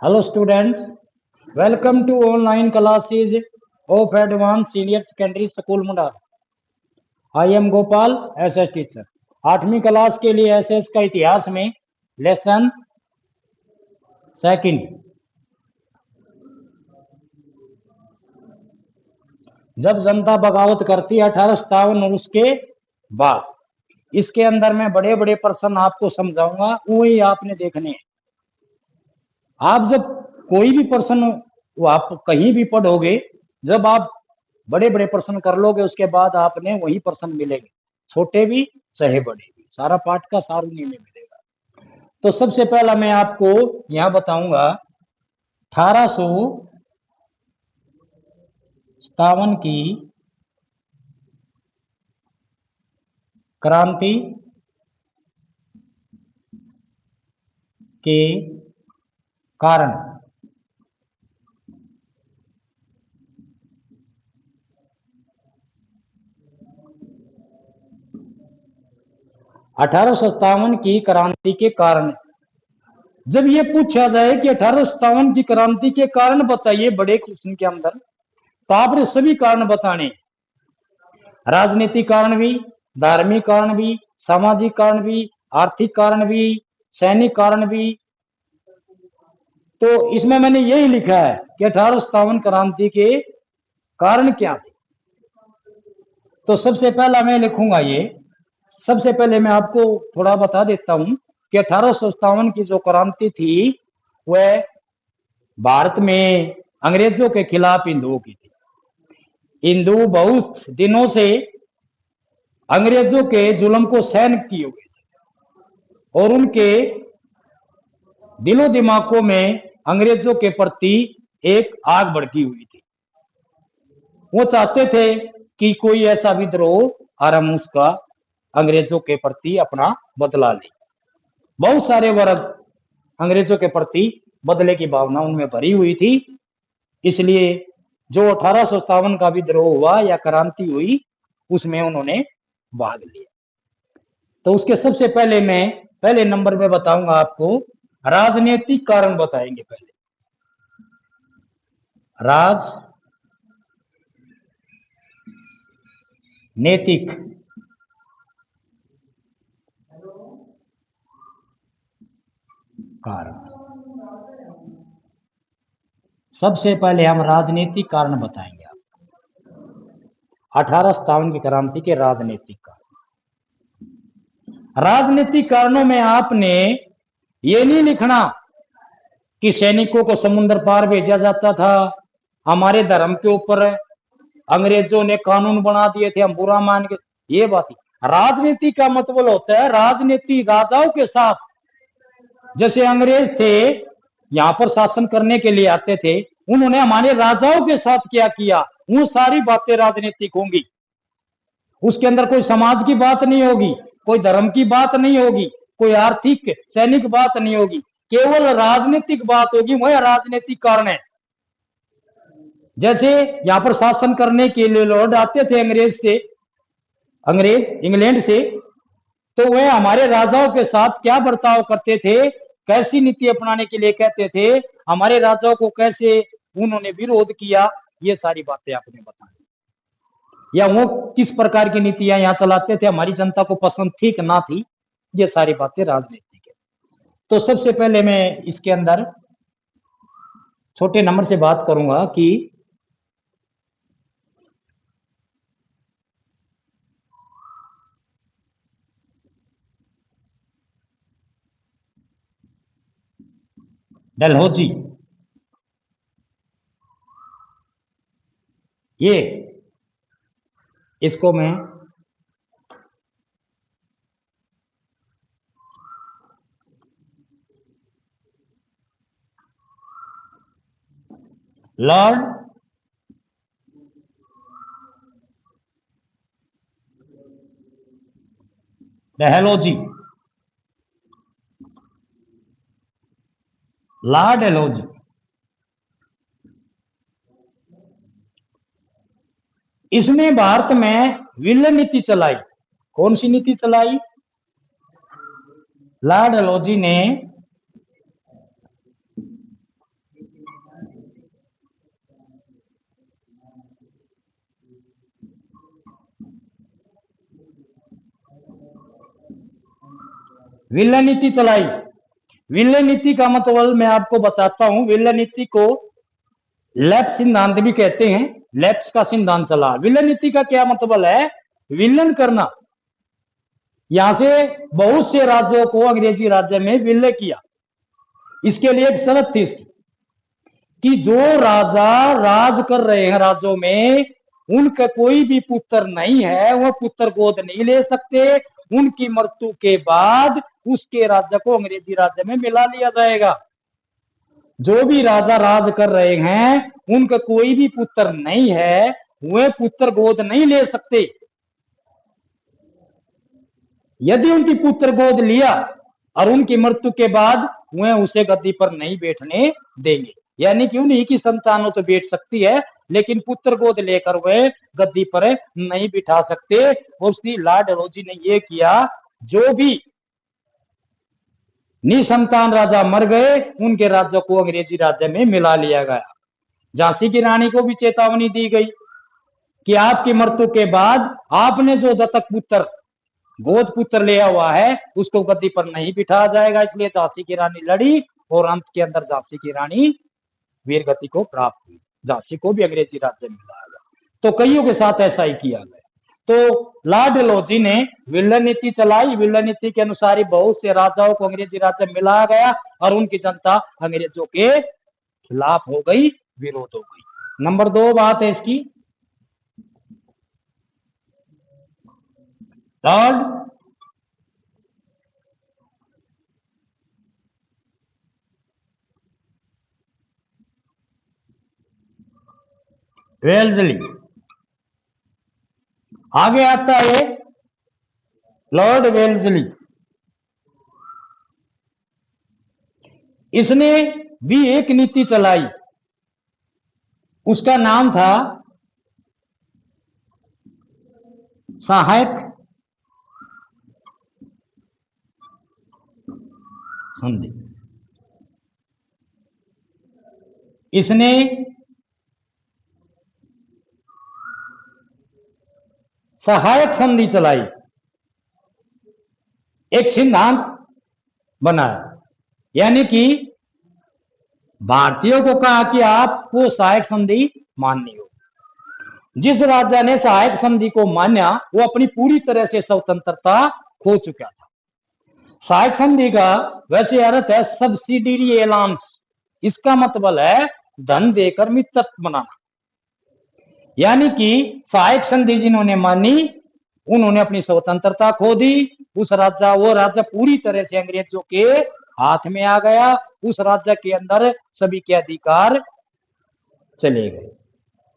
Hello students, welcome to online classes of Advanced Senior Secondary School Mundar. I am Gopal, SS teacher. 8वीं class के लिए SS का इतिहास में lesson second. जब जनता बगावत करती है 1857 और उसके बाद, इसके अंदर मैं बड़े बड़े प्रश्न आपको समझाऊंगा, वही आपने देखने हैं। आप जब कोई भी प्रश्न वो आप कहीं भी पढ़ोगे, जब आप बड़े बड़े प्रश्न कर लोगे, उसके बाद आपने वही प्रश्न मिलेंगे, छोटे भी चाहे बड़े भी, सारा पाठ का सार उन्हीं में मिलेगा। तो सबसे पहला मैं आपको यहां बताऊंगा 1857 की क्रांति के कारण। 1857 की क्रांति के कारण। जब ये पूछा जाए कि 1857 की क्रांति के कारण बताइए बड़े क्वेश्चन के अंदर, तो आपने सभी कारण बताने, राजनीतिक कारण भी, धार्मिक कारण भी, सामाजिक कारण भी, आर्थिक कारण भी, सैनिक कारण भी। तो इसमें मैंने यही लिखा है कि 1857 क्रांति के कारण क्या थे। तो सबसे पहला मैं लिखूंगा ये, सबसे पहले मैं आपको थोड़ा बता देता हूं कि 1857 की जो क्रांति थी वह भारत में अंग्रेजों के खिलाफ हिंदुओं की थी। हिंदू बहुत दिनों से अंग्रेजों के जुल्म को सहन किए हुए थे और उनके दिलो दिमागों में अंग्रेजों के प्रति एक आग भड़की हुई थी। वो चाहते थे कि कोई ऐसा विद्रोह और हम उसका अंग्रेजों के प्रति अपना बदला ले। बहुत सारे वर्ग अंग्रेजों के प्रति बदले की भावना उनमें भरी हुई थी। इसलिए जो 1857 का विद्रोह हुआ या क्रांति हुई, उसमें उन्होंने भाग लिया। तो उसके सबसे पहले मैं पहले नंबर में बताऊंगा आपको राजनीतिक कारण बताएंगे। पहले राजनीतिक कारण। सबसे पहले हम राजनीतिक कारण बताएंगे आपको 1857 की क्रांति के राजनीतिक कारण। राजनीतिक कारणों में आपने ये नहीं लिखना कि सैनिकों को समुद्र पार भेजा जाता था, हमारे धर्म के ऊपर अंग्रेजों ने कानून बना दिए थे, हम बुरा मान के, ये बात। राजनीति का मतलब होता है राजनीति राजाओं के साथ, जैसे अंग्रेज थे यहां पर शासन करने के लिए आते थे, उन्होंने हमारे राजाओं के साथ क्या किया, वो सारी बातें राजनीतिक होंगी। उसके अंदर कोई समाज की बात नहीं होगी, कोई धर्म की बात नहीं होगी, कोई आर्थिक सैनिक बात नहीं होगी, केवल राजनीतिक बात होगी। वह राजनीतिक कारण है। जैसे यहां पर शासन करने के लिए लॉर्ड आते थे अंग्रेज इंग्लैंड से, तो वह हमारे राजाओं के साथ क्या बर्ताव करते थे, कैसी नीति अपनाने के लिए कहते थे, हमारे राजाओं को कैसे उन्होंने विरोध किया, ये सारी बातें आपने बताई। या वो किस प्रकार की नीतियां यहां चलाते थे, हमारी जनता को पसंद थी कि ना थी, ये सारी बातें राजनीतिक है। तो सबसे पहले मैं इसके अंदर छोटे नंबर से बात करूंगा कि डलहौजी, ये इसको मैं लॉर्ड डलहौजी, लॉर्ड डलहौजी, इसने भारत में विलय नीति चलाई। कौन सी नीति चलाई? लॉर्ड डलहौजी ने विल्य नीति चलाई। विल्य नीति का मतलब मैं आपको बताता हूं। विल्य नीति को लेफ्ट सिद्धांत भी कहते हैं। लेफ्ट का सिद्धांत चला। विल्य नीति का क्या मतलब है? विलय करना। यहां से बहुत से राज्यों को अंग्रेजी राज्य में विलय किया। इसके लिए एक शर्त थी इसकी कि जो राजा राज कर रहे हैं राज्यों में, उनका कोई भी पुत्र नहीं है, वह पुत्र गोद नहीं ले सकते। उनकी मृत्यु के बाद उसके राज्य को अंग्रेजी राज्य में मिला लिया जाएगा। जो भी राजा राज कर रहे हैं, उनका कोई भी पुत्र नहीं है, वह पुत्र गोद नहीं ले सकते। यदि उनकी पुत्र गोद लिया और उनकी मृत्यु के बाद वह उसे गद्दी पर नहीं बैठने देंगे। यानी कि उन्हीं की संतानों तो बैठ सकती है, लेकिन पुत्र गोद लेकर वह गद्दी पर नहीं बिठा सकते। और उसकी लॉर्ड डलहौजी ने यह किया, जो भी निसंतान राजा मर गए, उनके राज्य को अंग्रेजी राज्य में मिला लिया गया। झांसी की रानी को भी चेतावनी दी गई कि आपकी मृत्यु के बाद आपने जो दत्तक पुत्र गोद पुत्र लिया हुआ है, उसको गद्दी पर नहीं बिठाया जाएगा। इसलिए झांसी की रानी लड़ी और अंत के अंदर झांसी की रानी वीर गति को प्राप्त हुई। झांसी को भी अंग्रेजी राज्य मिला गया। तो कईयों के साथ ऐसा ही किया गया। तो लॉर्ड डलहौजी ने विल्य नीति चलाई। विल्य नीति के अनुसार ही बहुत से राजाओं को अंग्रेजी राज्य मिलाया गया और उनकी जनता अंग्रेजों के खिलाफ हो गई, विरोध हो गई। नंबर 2 बात है इसकी, लॉर्ड वेल्जली। आगे आता है लॉर्ड वेल्जली। इसने भी एक नीति चलाई। उसका नाम था सहायक संधि। इसने सहायक संधि चलाई, एक सिद्धांत बनाया। यानी कि भारतीयों को कहा कि आपको सहायक संधि माननी हो। जिस राजा ने सहायक संधि को माना, वो अपनी पूरी तरह से स्वतंत्रता खो चुका था। सहायक संधि का वैसे अर्थ है सब्सिडियरी एलायंस। इसका मतलब है धन देकर मित्रत्व बनाना। यानी कि सहायक संधि जिन्होंने मानी, उन्होंने अपनी स्वतंत्रता खो दी। वो राज्य पूरी तरह से अंग्रेजों के हाथ में आ गया। उस राज्य के अंदर सभी के अधिकार चले गए।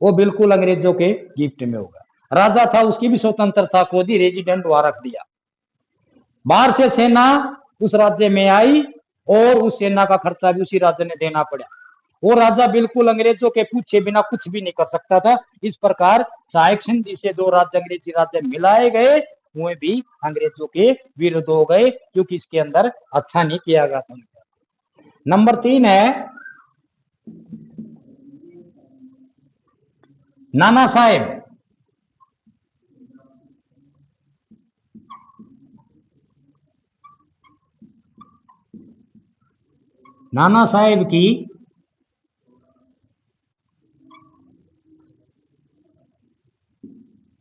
वो बिल्कुल अंग्रेजों के गिफ्ट में होगा। राजा था, उसकी भी स्वतंत्रता खो दी, रेजिडेंट वहां रख दिया। बाहर से सेना उस राज्य में आई और उस सेना का खर्चा भी उसी राज्य ने देना पड़ा। वो राजा बिल्कुल अंग्रेजों के पूछे बिना कुछ भी नहीं कर सकता था। इस प्रकार सहायक संधि से जो राज्य अंग्रेजी राज्य मिलाए गए, वे भी अंग्रेजों के विरुद्ध हो गए, क्योंकि इसके अंदर अच्छा नहीं किया गया था। नंबर 3 है नाना साहेब। नाना साहेब की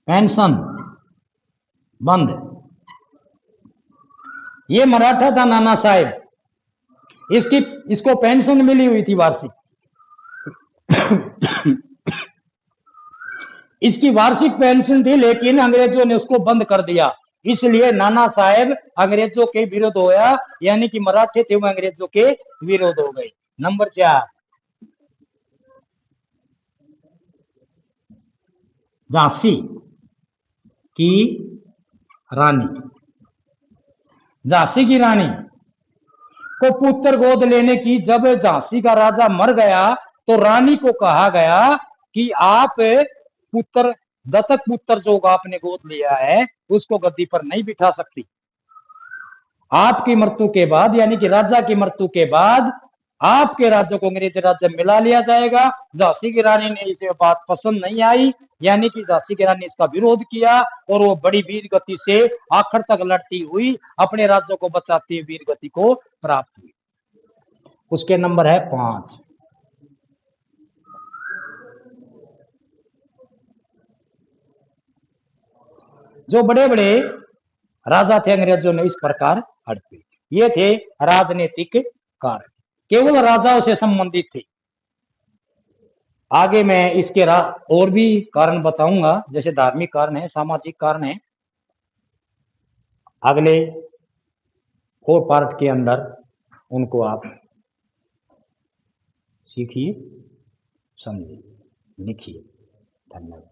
पेंशन बंद। ये मराठा था नाना साहेब। इसको पेंशन मिली हुई थी वार्षिक। इसकी वार्षिक पेंशन थी, लेकिन अंग्रेजों ने उसको बंद कर दिया। इसलिए नाना साहेब अंग्रेजों के विरोध होया। यानी कि मराठे थे वो अंग्रेजों के विरोध हो गए। नंबर 4 झांसी की रानी। झांसी की रानी को पुत्र गोद लेने की जब झांसी का राजा मर गया, तो रानी को कहा गया कि आप पुत्र दत्तक पुत्र जो आपने गोद लिया है, उसको गद्दी पर नहीं बिठा सकती। आपकी मृत्यु के बाद, यानी कि राजा की मृत्यु के बाद, आपके राज्य को अंग्रेज राज्य में मिला लिया जाएगा। झांसी की रानी ने इसे बात पसंद नहीं आई, यानी कि झांसी की रानी ने इसका विरोध किया और वो बड़ी वीर गति से आखिर तक लड़ती हुई अपने राज्य को बचाती हुई वीर गति को प्राप्त हुई। उसके नंबर है 5। जो बड़े बड़े राजा थे अंग्रेजों ने इस प्रकार हड़पे, ये थे राजनीतिक कारण, केवल राजाओं से संबंधित थे। आगे मैं इसके और भी कारण बताऊंगा, जैसे धार्मिक कारण है, सामाजिक कारण है, अगले 4 पार्ट के अंदर उनको आप सीखिए, समझिए, लिखिए। धन्यवाद।